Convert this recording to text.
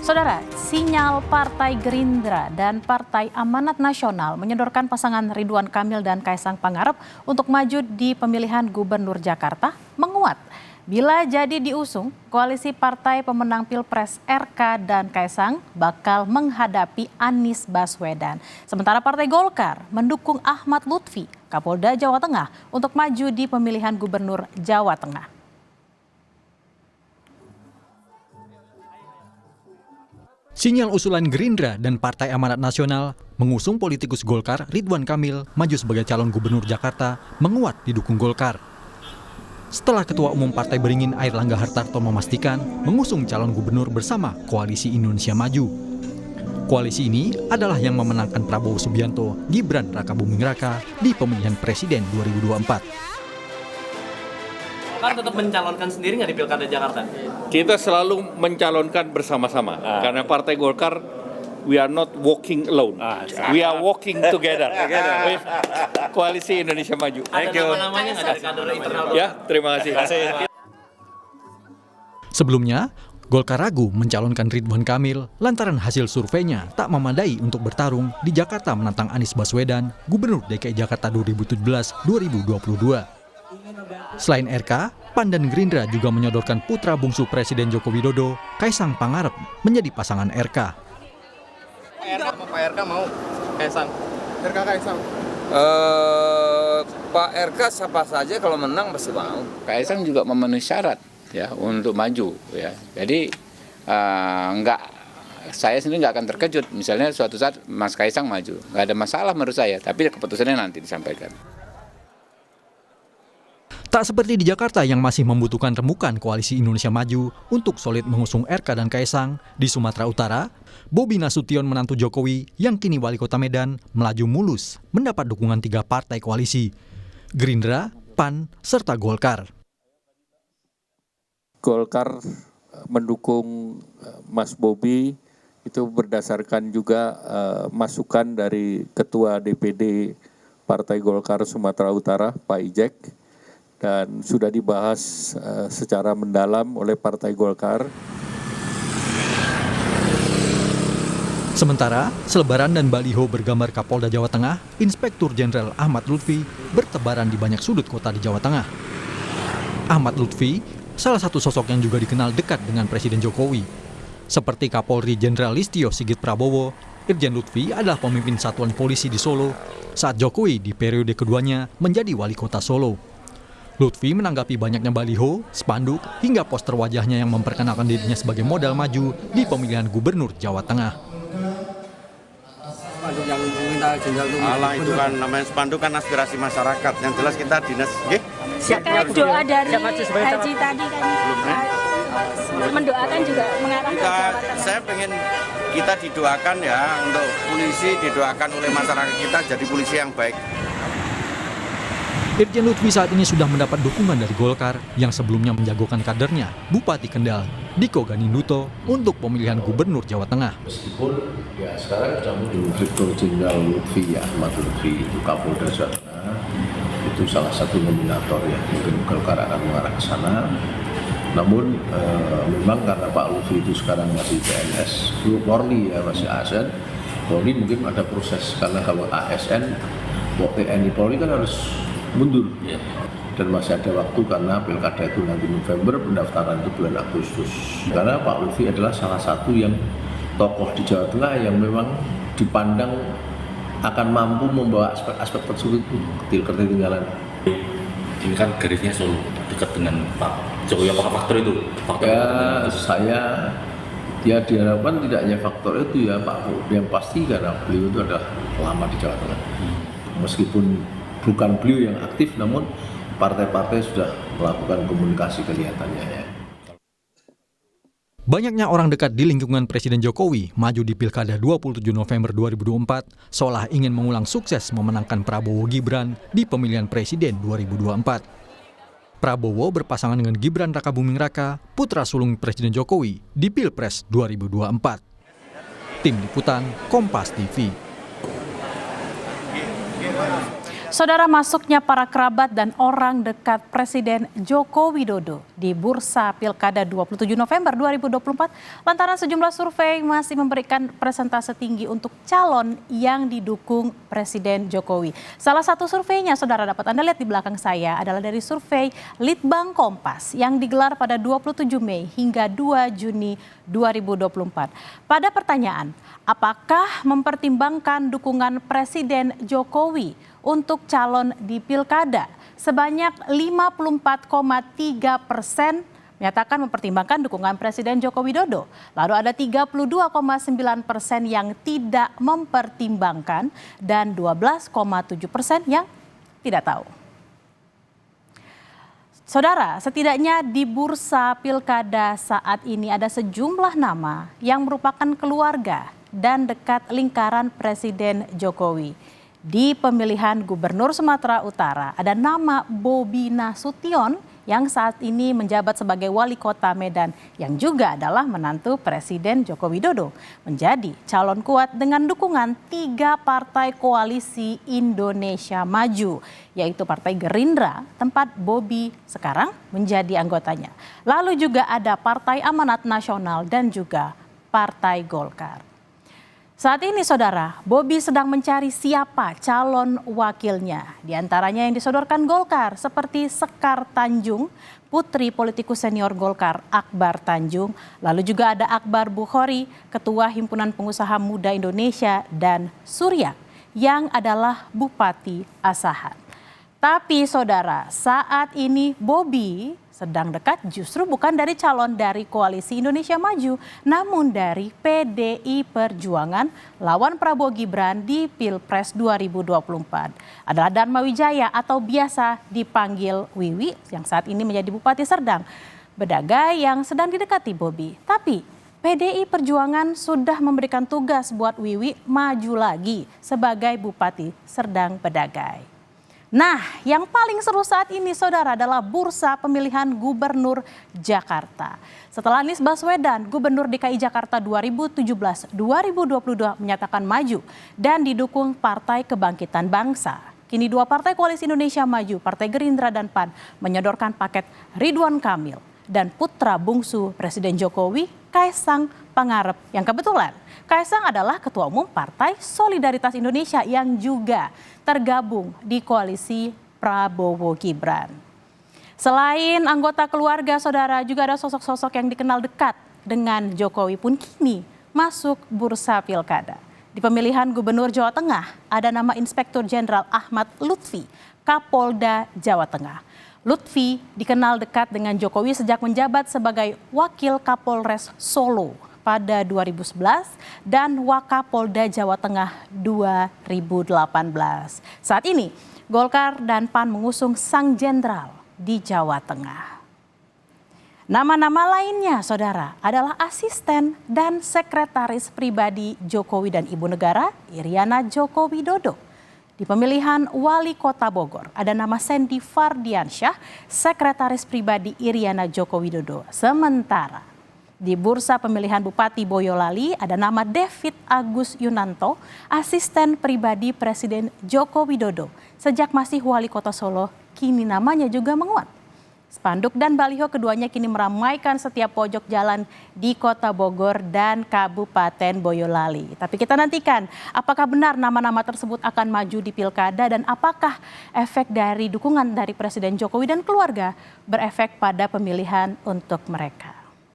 Saudara, sinyal Partai Gerindra dan Partai Amanat Nasional menyodorkan pasangan Ridwan Kamil dan Kaisang Pangarep untuk maju di pemilihan Gubernur Jakarta menguat. Bila jadi diusung, koalisi partai pemenang Pilpres RK dan Kaisang bakal menghadapi Anies Baswedan. Sementara Partai Golkar mendukung Ahmad Lutfi, Kapolda Jawa Tengah, untuk maju di pemilihan Gubernur Jawa Tengah. Sinyal usulan Gerindra dan Partai Amanat Nasional mengusung politikus Golkar Ridwan Kamil maju sebagai calon gubernur Jakarta menguat didukung Golkar. Setelah Ketua Umum Partai Beringin Airlangga Hartarto memastikan mengusung calon gubernur bersama Koalisi Indonesia Maju. Koalisi ini adalah yang memenangkan Prabowo Subianto, Gibran Rakabuming Raka di pemilihan Presiden 2024. Kan tetap mencalonkan sendiri nggak di Pilkada Jakarta? Kita selalu mencalonkan bersama-sama. Karena Partai Golkar, we are not walking alone. We are walking together with Koalisi Indonesia Maju. Ada nama-namanya nggak dari kader internal? Ya, terima kasih. Sebelumnya, Golkar ragu mencalonkan Ridwan Kamil lantaran hasil surveinya tak memadai untuk bertarung di Jakarta menantang Anies Baswedan, Gubernur DKI Jakarta 2017-2022. Selain RK, PAN dan Gerindra juga menyodorkan putra bungsu Presiden Joko Widodo, Kaisang Pangarep, menjadi pasangan RK. Pak RK mau Kaisang? RK Kaisang? Pak RK siapa saja kalau menang pasti mau. Kaisang juga memenuhi syarat ya untuk maju ya. Jadi saya sendiri nggak akan terkejut misalnya suatu saat Mas Kaisang maju. Nggak ada masalah menurut saya, tapi keputusannya nanti disampaikan. Tak seperti di Jakarta yang masih membutuhkan remukan Koalisi Indonesia Maju untuk solid mengusung RK dan Kaisang, di Sumatera Utara, Bobi Nasution menantu Jokowi yang kini wali kota Medan melaju mulus mendapat dukungan 3 partai koalisi, Gerindra, PAN, serta Golkar. Golkar mendukung Mas Bobi itu berdasarkan juga masukan dari Ketua DPD Partai Golkar Sumatera Utara, Pak Ijek, dan sudah dibahas secara mendalam oleh Partai Golkar. Sementara, selebaran dan baliho bergambar Kapolda Jawa Tengah, Inspektur Jenderal Ahmad Lutfi, bertebaran di banyak sudut kota di Jawa Tengah. Ahmad Lutfi, salah satu sosok yang juga dikenal dekat dengan Presiden Jokowi. Seperti Kapolri Jenderal Listio Sigit Prabowo, Irjen Lutfi adalah pemimpin satuan polisi di Solo saat Jokowi di periode keduanya menjadi wali kota Solo. Lutfi menanggapi banyaknya baliho, spanduk, hingga poster wajahnya yang memperkenalkan dirinya sebagai modal maju di pemilihan Gubernur Jawa Tengah. Spanduk yang minta jenderal itu. Alah, itu kan namanya spanduk kan aspirasi masyarakat. Yang jelas kita dinas, terkait doa dari Haji tadi kan mendoakan juga mengarah ke Jawa Tengah. Saya pengen kita didoakan ya untuk polisi, didoakan oleh masyarakat kita jadi polisi yang baik. Irjen Lutfi saat ini sudah mendapat dukungan dari Golkar yang sebelumnya menjagokan kadernya, Bupati Kendal, Diko Ganinduto, untuk pemilihan Gubernur Jawa Tengah. Meskipun ya sekarang sudah muncul Direktur Jenderal Lutfi ya, Ahmad Lutfi itu Kapolda Jawa Tengah, itu salah satu nominator ya, mungkin Golkar akan mengarah ke sana. Namun memang karena Pak Lutfi itu sekarang masih PNS, Polri ya, masih ASN, Polri mungkin ada proses karena kalau ASN, TNI Polri kan harus mundur dan masih ada waktu karena pilkada itu nanti November, pendaftaran itu bulan Agustus. Karena Pak Lutfi adalah salah satu yang tokoh di Jawa Tengah yang memang dipandang akan mampu membawa aspek-aspek tersebut ketinggalan. Ini kan garisnya Solo dekat dengan Pak Jokowi, apakah faktor itu? Ya diharapkan tidak hanya faktor itu ya Pak, yang pasti karena beliau itu adalah lama di Jawa Tengah. Meskipun bukan beliau yang aktif, namun partai-partai sudah melakukan komunikasi kelihatannya ya. Banyaknya orang dekat di lingkungan Presiden Jokowi maju di Pilkada 27 November 2024 seolah ingin mengulang sukses memenangkan Prabowo Gibran di pemilihan Presiden 2024. Prabowo berpasangan dengan Gibran Rakabuming Raka, putra sulung Presiden Jokowi di Pilpres 2024. Tim Liputan, Kompas TV. Saudara, masuknya para kerabat dan orang dekat Presiden Joko Widodo di Bursa Pilkada 27 November 2024 lantaran sejumlah survei masih memberikan persentase tinggi untuk calon yang didukung Presiden Jokowi. Salah satu surveinya, saudara, dapat Anda lihat di belakang saya, adalah dari survei Litbang Kompas yang digelar pada 27 Mei hingga 2 Juni 2024. Pada pertanyaan, apakah mempertimbangkan dukungan Presiden Jokowi untuk calon di pilkada, sebanyak 54,3% menyatakan mempertimbangkan dukungan Presiden Joko Widodo. Lalu ada 32,9% yang tidak mempertimbangkan dan 12,7% yang tidak tahu. Saudara, setidaknya di bursa pilkada saat ini ada sejumlah nama yang merupakan keluarga dan dekat lingkaran Presiden Jokowi. Di pemilihan Gubernur Sumatera Utara ada nama Bobi Nasution yang saat ini menjabat sebagai wali kota Medan yang juga adalah menantu Presiden Joko Widodo, menjadi calon kuat dengan dukungan 3 partai koalisi Indonesia Maju, yaitu Partai Gerindra, tempat Bobi sekarang menjadi anggotanya. Lalu juga ada Partai Amanat Nasional dan juga Partai Golkar. Saat ini, saudara, Bobi sedang mencari siapa calon wakilnya. Di antaranya yang disodorkan Golkar seperti Sekar Tanjung, putri politikus senior Golkar Akbar Tanjung. Lalu juga ada Akbar Bukhori, Ketua Himpunan Pengusaha Muda Indonesia, dan Surya yang adalah Bupati Asahan. Tapi saudara, saat ini Bobi sedang dekat justru bukan dari calon dari Koalisi Indonesia Maju, namun dari PDI Perjuangan lawan Prabowo Gibran di Pilpres 2024. Adalah Dharma Wijaya atau biasa dipanggil Wiwi yang saat ini menjadi Bupati Serdang Bedagai yang sedang didekati Bobi. Tapi PDI Perjuangan sudah memberikan tugas buat Wiwi maju lagi sebagai Bupati Serdang Bedagai. Nah, yang paling seru saat ini, saudara, adalah bursa pemilihan Gubernur Jakarta. Setelah Anies Baswedan, Gubernur DKI Jakarta 2017-2022 menyatakan maju dan didukung Partai Kebangkitan Bangsa. Kini 2 partai koalisi Indonesia Maju, Partai Gerindra dan PAN, menyodorkan paket Ridwan Kamil dan putra bungsu Presiden Jokowi, Kaisang Pangarep, yang kebetulan Kaisang adalah Ketua Umum Partai Solidaritas Indonesia yang juga tergabung di koalisi Prabowo Gibran. Selain anggota keluarga, saudara, juga ada sosok-sosok yang dikenal dekat dengan Jokowi pun kini masuk bursa pilkada. Di pemilihan Gubernur Jawa Tengah ada nama Inspektur Jenderal Ahmad Lutfi, Kapolda Jawa Tengah. Lutfi dikenal dekat dengan Jokowi sejak menjabat sebagai Wakil Kapolres Solo pada 2011 dan Wakapolda Jawa Tengah 2018. Saat ini Golkar dan PAN mengusung sang jenderal di Jawa Tengah. Nama-nama lainnya, saudara, adalah asisten dan sekretaris pribadi Jokowi dan Ibu Negara Iriana Joko Widodo. Di pemilihan Wali Kota Bogor ada nama Sandy Fardiansyah, sekretaris pribadi Iriana Joko Widodo. Sementara di bursa pemilihan Bupati Boyolali ada nama David Agus Yunanto, asisten pribadi Presiden Joko Widodo. Sejak masih Wali Kota Solo, kini namanya juga menguat. Spanduk dan baliho keduanya kini meramaikan setiap pojok jalan di Kota Bogor dan Kabupaten Boyolali. Tapi kita nantikan apakah benar nama-nama tersebut akan maju di pilkada dan apakah efek dari dukungan dari Presiden Jokowi dan keluarga berefek pada pemilihan untuk mereka.